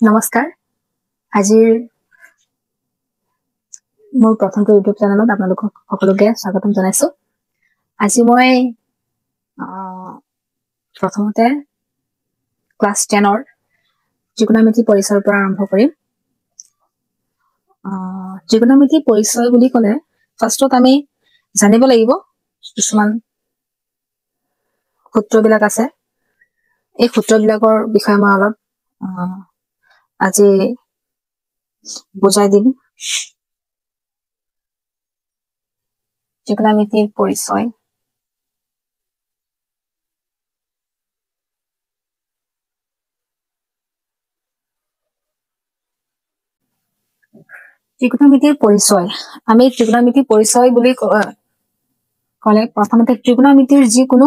নমস্কাৰ আজিৰ মোৰ প্ৰথমটো ইউটিউব চেনেলত আপোনালোকক সকলোকে স্বাগতম জনাইছো আজি মই প্ৰথমতে ক্লাছ 10 ৰ ত্ৰিকোণমিতি পৰিচয়ৰ পৰা আৰম্ভ কৰিম ত্ৰিকোণমিতি পৰিচয় বুলি ক'লে ফাৰ্ষ্টত আমি জানিব লাগিব কিছুমান সূত্ৰবিলাক আছে এই সূত্ৰবিলাকৰ বিষয়ে মই অলপ আজি বুজাই দিম ত্ৰিকোণমিতিৰ পৰিচয় ত্ৰিকোণমিতিৰ পৰিচয় আমি ত্ৰিকোণমিতিৰ পৰিচয় বুলি ক'লে প্ৰথমতে ত্ৰিকোণমিতিৰ যিকোনো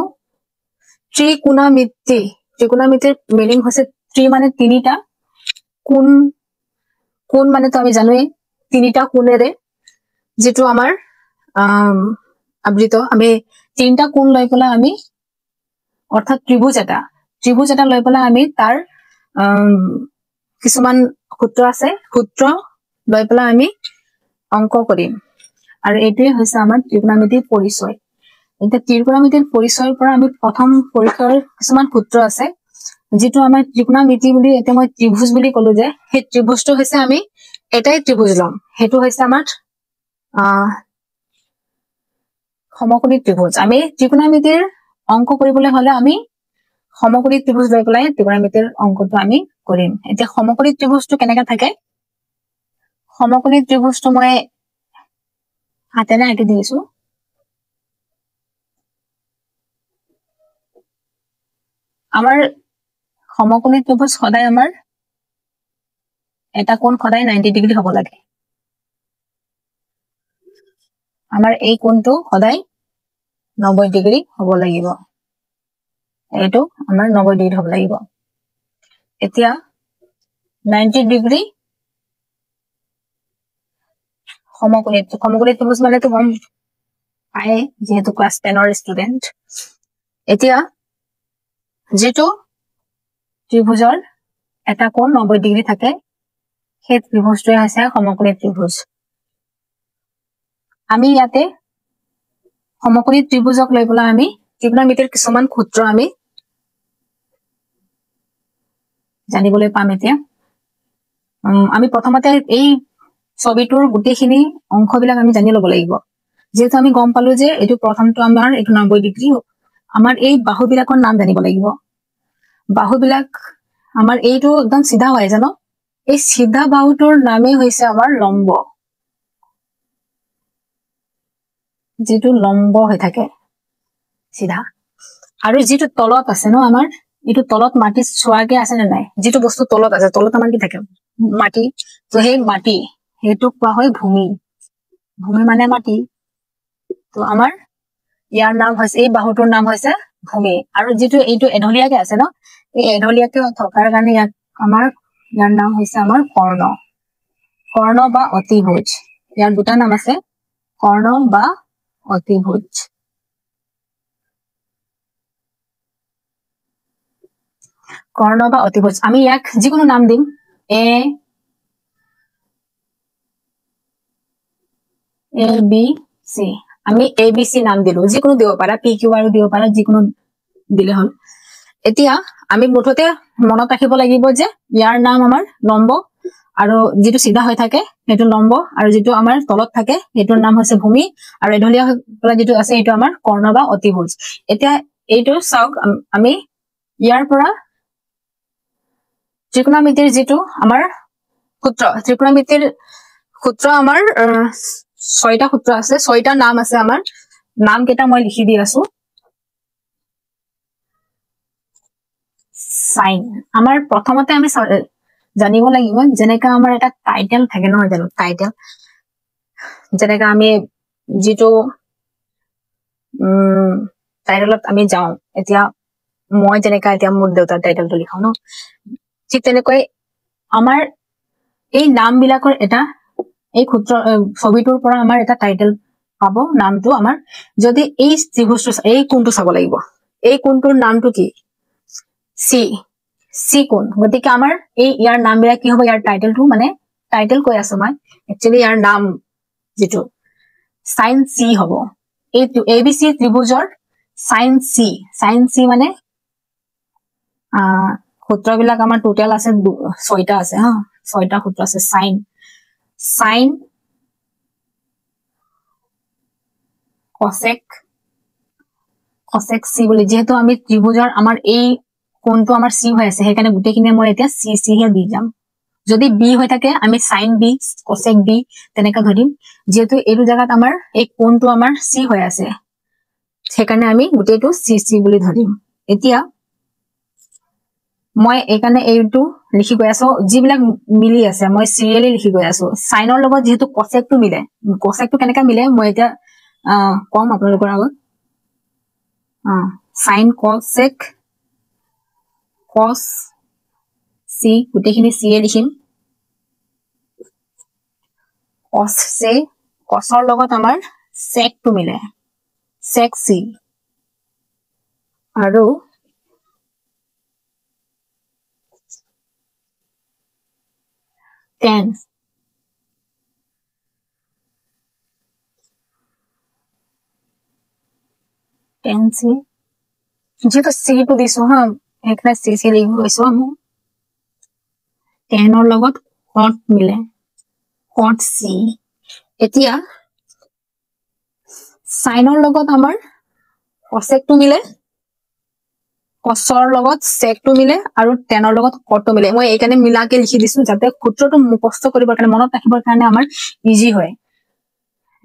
ত্ৰিকোণমিতিৰ মিনিং হৈছে ত্ৰি মানে তিনিটা কোণ মানে তো আমি জানোই তিনিটা কোণেৰে যেটো আমাৰ আবৃত আমি তিনিটা কোণ লৈ পেলাই আমি অৰ্থাৎ ত্ৰিভুজ এটা লৈ পেলাই আমি তাৰ কিছুমান সূত্ৰ আছে সূত্ৰ লৈ পেলাই আমি অংক কৰিম আৰু এইটোৱে হৈছে আমাৰ ত্ৰিকোণমিতিৰ পৰিচয় এতিয়া ত্ৰিকোণমিতিৰ পৰিচয়ৰ পৰা আমি প্ৰথম পৰিচয়ৰ কিছুমান সূত্ৰ আছে যেটো আমাৰ ত্ৰিকোণমিতি বুলি এতিয়া মই ত্ৰিভুজ বুলি ক'লো যে সেই ত্ৰিভুজটো হৈছে আমি এটাই ত্ৰিভুজ লম হেতু হৈছে আমাৰ সমকোণী ত্ৰিভুজ আমি ত্ৰিকোণমিতিৰ অংক কৰিবলৈ হলে আমি সমকোণী ত্ৰিভুজ লৈ পেলাই ত্ৰিকোণমিতিৰ অংকটো আমি কৰিম এতিয়া সমকোণী ত্ৰিভুজটো কেনেকৈ থাকে সমকোণী ত্ৰিভুজটো মই হাতেৰে আঁকি দিছো আমাৰ সমকোণী ত্ৰিভুজ সদায় আমাৰ এটা কোণ সদায় 90 ডিগ্ৰী হ'ব লাগে আমাৰ এই কোণটো সদায় 90 ডিগ্ৰী হ'ব লাগিব এইটো আমাৰ 90 ডিগ্ৰী হ'ব লাগিব এতিয়া 90 ডিগ্ৰী সমকোণী ত্ৰিভুজ মানে তো গম পায় যেহেতু ক্লাছ 10 ৰ ষ্টুডেন্ট এতিয়া যেটো ত্ৰিভুজৰ এটা কোণ 90 ডিগ্ৰী থাকে সেই ত্ৰিভুজটোৱে হৈছে সমকোণী ত্ৰিভুজ আমি ইয়াতে সমকোণী ত্ৰিভুজক লৈ পেলাই আমি ত্ৰিকোণমিতিৰ কিছুমান সূত্ৰ আমি জানিবলৈ পাম এতিয়া আমি প্ৰথমতে এই ছবিটোৰ গোটেইখিনি অংশবিলাক আমি জানি ল'ব লাগিব যেহেতু আমি গম পালো যে এইটো প্ৰথমটো আমাৰ এইটো 90 ডিগ্ৰী আমাৰ এই বাহুবিলাকৰ নাম জানিব লাগিব বাহুবিলাক আমাৰ এইটো একদম সিধা হয় জানো এই সিধা বাহুটোৰ নামে হৈছে আমাৰ লম্ব যেটো লম্ব হৈ থাকে সিধা আৰু যেটো তলত আছে ন আমাৰ এটো তলত মাটি ছোৱাগে আছে না নাই যেটো বস্তু তলত আছে তলত আমাৰ কি থাকে মাটি তো সেই মাটি হেতু কোৱা হয় ভূমি মানে মাটি তো আমাৰ ইয়াৰ নাম হৈছে এই বাহুটোৰ নাম হৈছে ভূমি আৰু যেটো এইটো এঢলিয়াকে আছে ন এই এঢলিয়াকে থকাৰ কাৰণে আমাৰ ইয়াৰ নাম হৈছে আমাৰ কৰ্ণ বা অতিভুজ ইয়াৰ দুটা নাম আছে কৰ্ণ বা অতিভুজ আমি ইয়াক যিকোনো নাম দিম এ বি সি আমি এ বি সি নাম দিলো যিকোনো দিব পাৰা পি কিউ আৰু দিব পাৰা যিকোনো দিলে হ'ল এতিয়া আমি মুঠতে মনত ৰাখিব লাগিব যে ইয়াৰ নাম আমাৰ লম্ব আৰু যেটো সিধা হৈ থাকে হেতু লম্ব আৰু যেটো আমাৰ তলত থাকে হেতুৰ নাম হৈছে ভূমি আৰু এঢলিয়া পৰা যেটো আছে এটো আমাৰ কৰ্ণ বা অতিভুজ এতিয়া এইটো চাওক আমি ইয়াৰ পৰা ত্ৰিকোণমিতিৰ যেটো আমাৰ সূত্ৰ ত্ৰিকোণমিতিৰ সূত্ৰ আমাৰ 6টা সূত্ৰ আছে 6টা নাম আছে আমাৰ নাম কেটা মই লিখি দি আছো সাইন আমাৰ প্ৰথমতে আমি জানিব লাগিব যেনেকা আমাৰ এটা টাইটেল থাকে নহয় জানো টাইটেল যেনেকা আমি যেটো টাইটেলত আমি যাও এতিয়া মই যেনেকা এতিয়া মোৰ দেউতাৰ টাইটেলটো লিখাও ন ঠিক তেনেকৈ আমাৰ এই নাম বিলাকৰ এটা এই সূত্ৰ ছবিটোৰ পৰা আমাৰ এটা টাইটেল পাব নামটো আমাৰ যদি এই ত্ৰিভুজটো এই কোণটো চাব লাগিব এই কোণটোৰ নামটো কি সি সি কোন গতিকে আমাৰ এই ইয়াৰ নামবিলাক কি হ'ব ইয়াৰ টাইটেলটো মানে টাইটেল কৈ আছো মই একচুয়ালি ইয়াৰ নাম যেটো সাইন সি হ'ব এই এবিসি ত্ৰিভুজৰ সাইন সি মানে সূত্ৰবিলাক আমাৰ টোটাল আছে 6টা আছে হা 6টা সূত্ৰ আছে সাইন কসেক সি বুলি যেহেতু আমি ত্ৰিভুজৰ আমাৰ এই কোনটো আমাৰ সি হৈ আছে সেইকাৰণে গুটেখিনি মই এতিয়া সি হে দি যাম যদি বি হৈ থাকে আমি সাইন বি কসেক বি তেনেকা ধৰিম যেহেতু এইটো জায়গাত আমাৰ এই কোনটো আমাৰ সি হৈ আছে সেইকাৰণে আমি গুটেটো সি বুলি ধৰিম এতিয়া মই এইকাৰণে এইটো লিখি গৈ আছো যিবিলাক মিলি আছে মই সিৰিয়ালি লিখি গৈ আছো সাইনৰ লগত যেহেতু কসেকটো মিলে কসেকটো কেনেকা মিলে মই এতিয়া কম আপোনালোকৰ আগত সাইন কসেক কস সি গুটেখিনি সি এ লিখিম কসৰ লগত আমাৰ সেকটো মিলে সেক সি আৰু টেন সি যেহেতু সিটো দিছো হা সেইকাৰণে সি লিখি গৈছো আমি টেনৰ লগত কট মিলে কট সি এতিয়া সাইনৰ লগত আমাৰ কসেকটো মিলে কসৰ লগত সেকটো মিলে আৰু টেনৰ লগত কটটো মিলে মই এইকাৰণে মিলাকে লিখি দিছো যাতে সূত্ৰটো মুখস্থ কৰিবৰ কাৰণে মনত ৰাখিবৰ কাৰণে আমাৰ ইজি হয়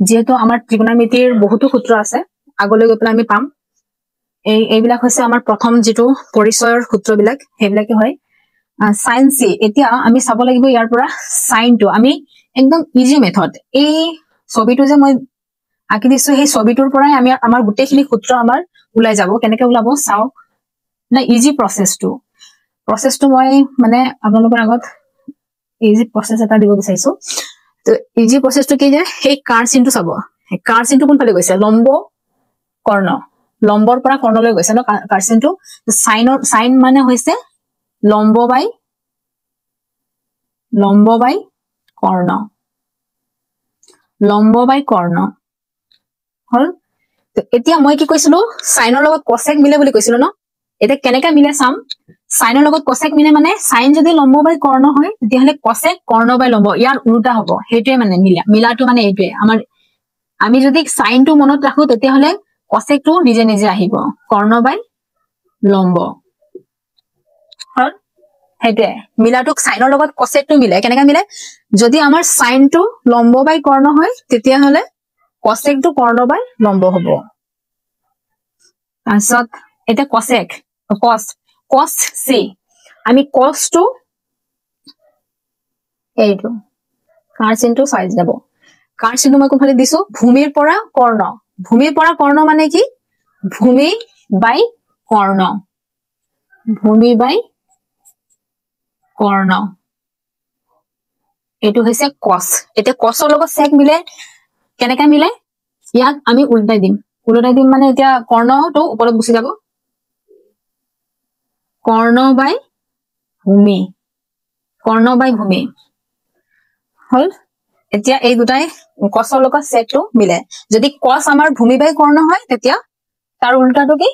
যেহেতু আমাৰ ত্ৰিকোণমিতিৰ বহুতো সূত্ৰ আছে আগলৈ গৈ পেলাই আমি পাম এইবিলাক হৈছে আমাৰ প্ৰথম যেটো পৰিচয়ৰ সূত্ৰবিলাক সেইবিলাকে হয় সাইন সি এতিয়া আমি চাব লাগিব ইয়াৰ পৰা সাইনটো আমি একদম ইজি মেথড এই ছবিটো যে মই আঁকি দিছো সেই ছবিটোৰ পৰাই আমি আমাৰ গুটেখিনি সূত্ৰ আমাৰ ওলাই যাব কেনেকৈ ওলাব চাও না ইজি প্ৰসেসটো মই মানে আপোনালোকৰ আগত ইজি প্ৰসেস এটা দিব বিচাৰিছো তো ইজি প্ৰসেসটো কি যে সেই কাৰ্ভ চিনটো চাব এই কাৰ্ভ চিনটো কোনফালে গৈছে লম্ব কৰ্ণ লম্বৰ পৰা কৰ্ণলৈ গৈছে ন কাৰ্ভ চিনটো সাইন মানে হৈছে লম্ব বাই কৰ্ণ হল এতিয়া মই কি কৈছিলো সাইনৰ লগত কসেক মিলে বুলি কৈছিলো ন এটা কেনেকা মিলে চাম সাইনৰ লগত কসেক মিলে মানে সাইন যদি লম্ব বাই কৰ্ণ হয় তেতিয়াহলে কসেক কৰ্ণ বাই লম্ব ইয়াৰ উল্টা হ'ব হেতুৱে মানে মিলাটো মানে এইটোৱে আমাৰ আমি যদি সাইনটো মনত ৰাখো তেতিয়াহলে কসেকটো নিজে নিজে আহিব কৰ্ণ বাই লম্ব হল হেতুৱে মিলাটো সাইনৰ লগত কসেকটো মিলে কেনেকা মিলে যদি আমাৰ সাইনটো লম্ব বাই কৰ্ণ হয় তেতিয়াহলে কসেকটো কৰ্ণ বাই লম্ব হ'ব তাৰছত এটা কসেক কস সি আমি কসটো এইটো কাৰ্ভ চিনটো সাইজ যাব কাৰ্ভ চিনটো মই কোনফালে দিছো ভূমিৰ পৰা কৰ্ণ মানে কি ভূমি বাই কৰ্ণ এইটো হৈছে কস এতিয়া কসৰ লগত সেক মিলে কেনেকা মিলে ইয়াক আমি উল্টাই দিম মানে এতিয়া কৰ্ণটো ওপৰত গুচি যাব কৰ্ণ বাই ভূমি হল এতিয়া এই দুটাই কসৰ লগত সেকটো মিলে যদি কস আমাৰ ভূমি বাই কৰ্ণ হয় তেতিয়া তাৰ উল্টাটো কি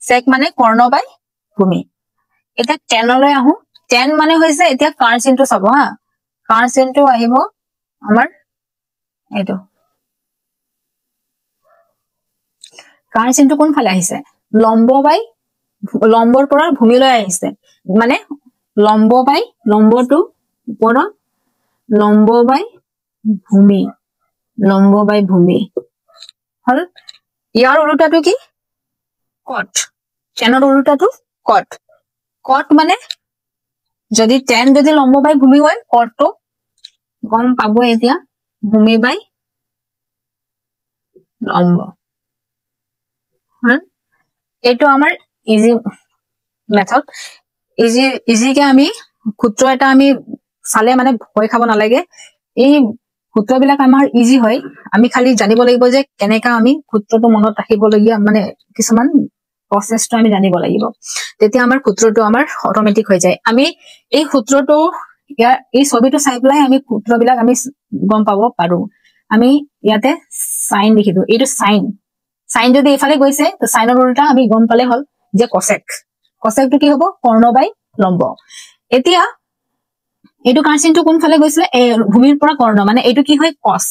সেক মানে কৰ্ণ বাই ভূমি এটা টেনলৈ আহো টেন মানে হৈছে এতিয়া কাৰ্ভ চিনটো চাব হা কাৰ্ভ চিনটো আহিব আমাৰ এইটো কাৰ্ভ চিনটো কোনফালে আহিছে লম্বৰ পৰা ভূমিলৈ আহিছে মানে লম্বটো ওপৰত লম্ব বাই ভূমি হল ইয়াৰ উল্টাটো কি কট টেনৰ উল্টাটো কট মানে যদি টেন যদি লম্ব বাই ভূমি হয় কটটো গম পাব এতিয়া ভূমি বাই লম্ব এইটো আমাৰ ইজি মেথড ইজিকে আমি সূত্ৰ এটা আমি চালে মানে ভয় খাব নালাগে এই সূত্ৰবিলাক আমাৰ ইজি হয় আমি খালি জানিব লাগিব যে কেনেকা আমি সূত্ৰটো মনত ৰাখিবলগীয়া মানে কিছুমান প্ৰচেছটো আমি জানিব লাগিব তেতিয়া আমাৰ সূত্ৰটো আমাৰ অটোমেটিক হৈ যায় আমি এই সূত্ৰটো ইয়াৰ এই ছবিটো চাই পেলাই আমি সূত্ৰবিলাক আমি গম পাব পাৰো আমি ইয়াতে সাইন লিখি দিও এইটো সাইন যদি এফালে গৈছে তো সাইনৰ উল্টা আমি গম পালে হল যে কসেকটো কি হ'ব কৰ্ণ বাই লম্ব এতিয়া এইটো কাৰ্চিনটো কোনফালে গৈছিলে ভূমিৰ পৰা কৰ্ণ মানে এইটো কি হয় কস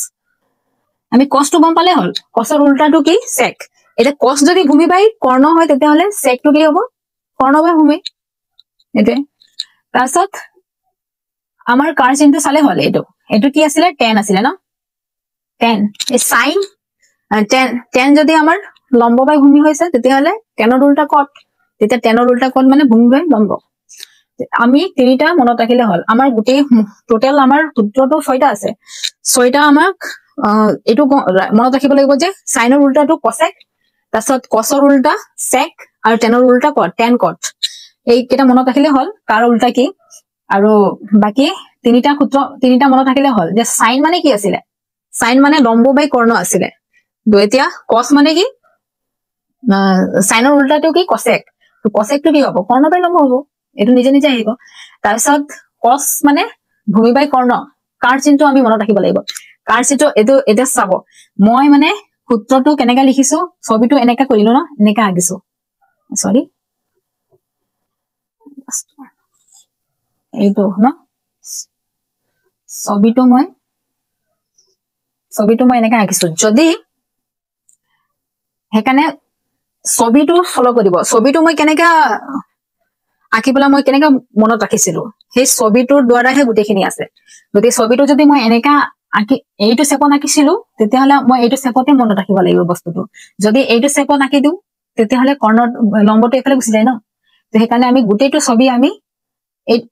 আমি কসটো গম পালে হল কসৰ উল্টাটো কি সেক এটা কস যদি ভূমি বাই কৰ্ণ হয় তেতিয়া হলে সেকটো কি হ'ব কৰ্ণ বাই ভূমি এতে তাৰছত আমাৰ কাৰ্চিনটো চালে হল এইটো কি আছিল tan আছিল ন tan এই sin tan যদি আমাৰ লম্ব বাই ভূমি হৈছে তেতিয়া হলে tanৰ উল্টা কট তেতিয়া tanৰ উল্টা কট মানে ভূমি বাই লম্ব আমি তিনিটা মনত ৰাখিলে হল আমাৰ গোটেই টোটাল আমাৰ সূত্ৰটো 6টা আছে 6টা আমাক এটো মনত ৰাখিব লাগিব যে সাইনৰ উল্টাটো কসেক তাৰছত কসৰ উল্টা সেক আৰু tanৰ উল্টা কট tan কট এই কেটা মনত ৰাখিলে হল কাৰ উল্টা কি আৰু বাকি তিনিটা মনত ৰাখিলে হল যে সাইন মানে কি আছিল সাইন মানে লম্ব বাই কৰ্ণ আছিল দুইতিয়া কস মানে কি সাইনৰ উল্টাটো কি কসেক তো কসেকটো কি হ'ব কৰ্ণ বাই লম্ব হ'ব এটো নিজে নিজে আহিব তাৰছত কস মানে ভূমি বাই কৰ্ণ কাৰ্চিনটো আমি মনত ৰাখিব লাগিব কাৰ্চিনটো এটা চাব মই মানে সূত্ৰটো কেনেকা লিখিছো ছবিটো এনেকা কৰিলো ন এনেকা আঁকিছো সৰি এইটো ন ছবিটো মই এনেকা আঁকিছো যদি হেকানে ছবিটো ফলো কৰিব ছবিটো মই কেনেকা আঁকিবলা মই কেনেকা মনত ৰাখিছিলো সেই ছবিটোৰ দ্বাৰাহে গুটেখিনি আছে যদি ছবিটো যদি মই এনেকা আঁকি এইটো চেপত আঁকিছিলো তেতিয়া হলে মই এইটো চেপতে মনত ৰাখিব লাগিব বস্তুটো যদি এইটো চেপত আঁকি দিও তেতিয়া হলে কৰ্ণৰ লম্বটো এফালে গুচি যায় ন তো হেকানে আমি গুটেটো ছবি আমি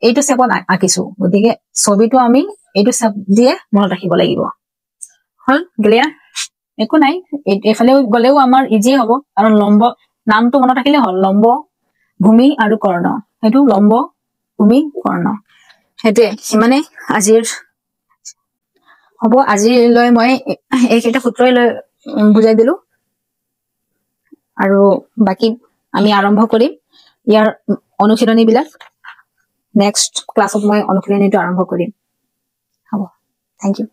এইটো চেপত আঁকিছো গতিকে ছবিটো আমি এইটো চেপ দিয়ে মনত ৰাখিব লাগিব হল ক্লিয়াৰ একো নাই এফালে গলেও আমাৰ ইজি হ'ব আৰু লম্ব নামটো মনত ৰাখিলে হল লম্ব ভূমি আৰু কৰ্ণ হেতু লম্ব ভূমি কৰ্ণ হেতে মানে আজিৰ হ'ব আজিলৈ মই এইকেইটা সূত্ৰই লৈ বুজাই দিলো আৰু বাকি আমি আৰম্ভ কৰিম ইয়াৰ অনুশীলনী বিলাক নেক্সট ক্লাছত মই অনুশীলনীটো আৰম্ভ কৰিম হ'ব থ্যাংক ইউ